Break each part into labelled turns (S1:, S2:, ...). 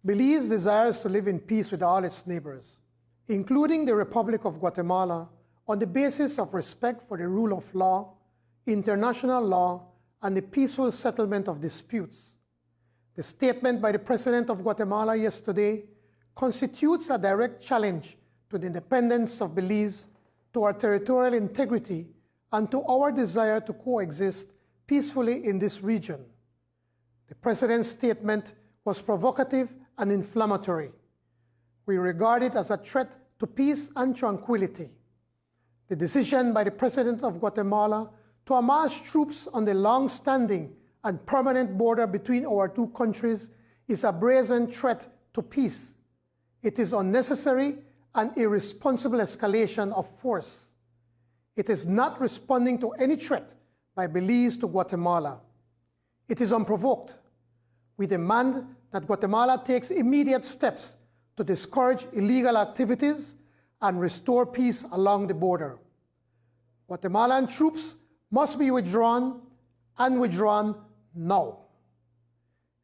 S1: Belize desires to live in peace with all its neighbors, including the Republic of Guatemala, on the basis of respect for the rule of law, international law, and the peaceful settlement of disputes. The statement by the President of Guatemala yesterday constitutes a direct challenge to the independence of Belize, to our territorial integrity, and to our desire to coexist peacefully in this region. The President's statement was provocative and inflammatory. We regard it as a threat to peace and tranquility. The decision by the President of Guatemala to amass troops on the long-standing and permanent border between our two countries is a brazen threat to peace. It is unnecessary and irresponsible escalation of force. It is not responding to any threat by Belize to Guatemala. It is unprovoked. We demand that Guatemala takes immediate steps to discourage illegal activities and restore peace along the border. Guatemalan troops must be withdrawn, and withdrawn now.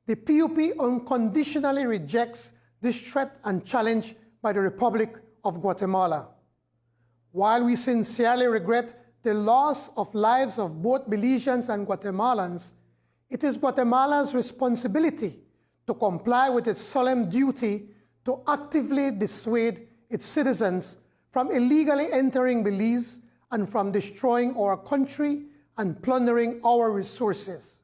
S1: The PUP unconditionally rejects this threat and challenge by the Republic of Guatemala. While we sincerely regret the loss of lives of both Belizeans and Guatemalans, it is Guatemala's responsibility to comply with its solemn duty to actively dissuade its citizens from illegally entering Belize and from destroying our country and plundering our resources.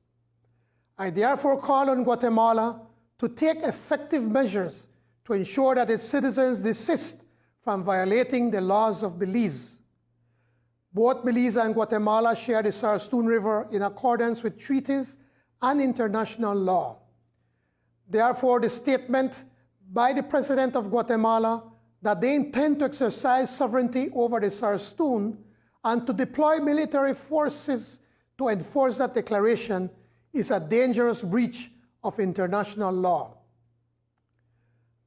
S1: I therefore call on Guatemala to take effective measures to ensure that its citizens desist from violating the laws of Belize. Both Belize and Guatemala share the Sarstoon River in accordance with treaties and international law. Therefore, the statement by the President of Guatemala that they intend to exercise sovereignty over the Sarstoon and to deploy military forces to enforce that declaration is a dangerous breach of international law.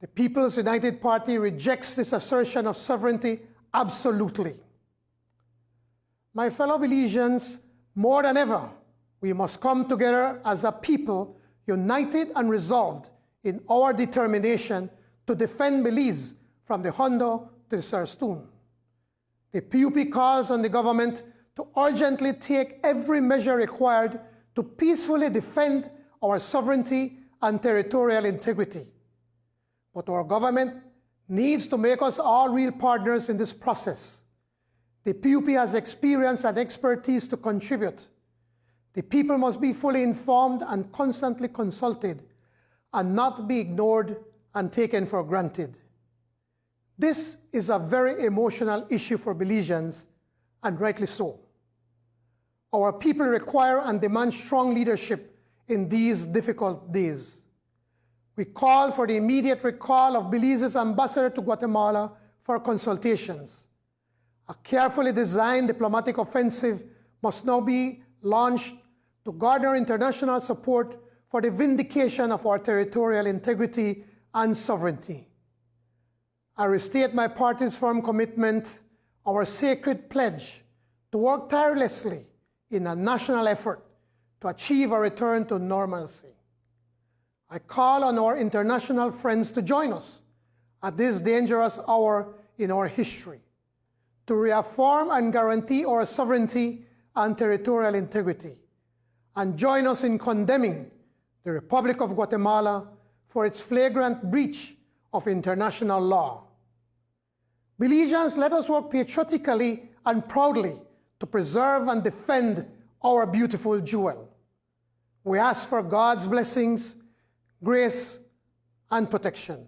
S1: The People's United Party rejects this assertion of sovereignty absolutely. My fellow Belizeans, more than ever, we must come together as a people united and resolved in our determination to defend Belize from the Hondo to the Sarstoon. The PUP calls on the government to urgently take every measure required to peacefully defend our sovereignty and territorial integrity. But our government needs to make us all real partners in this process. The PUP has experience and expertise to contribute. The people must be fully informed and constantly consulted and not be ignored and taken for granted. This is a very emotional issue for Belizeans, and rightly so. Our people require and demand strong leadership in these difficult days. We call for the immediate recall of Belize's ambassador to Guatemala for consultations. A carefully designed diplomatic offensive must now be launched to garner international support for the vindication of our territorial integrity and sovereignty. I restate my party's firm commitment, our sacred pledge, to work tirelessly in a national effort to achieve a return to normalcy. I call on our international friends to join us at this dangerous hour in our history, to reaffirm and guarantee our sovereignty and territorial integrity, and join us in condemning the Republic of Guatemala for its flagrant breach of international law. Belizeans, let us work patriotically and proudly to preserve and defend our beautiful jewel. We ask for God's blessings, grace, and protection.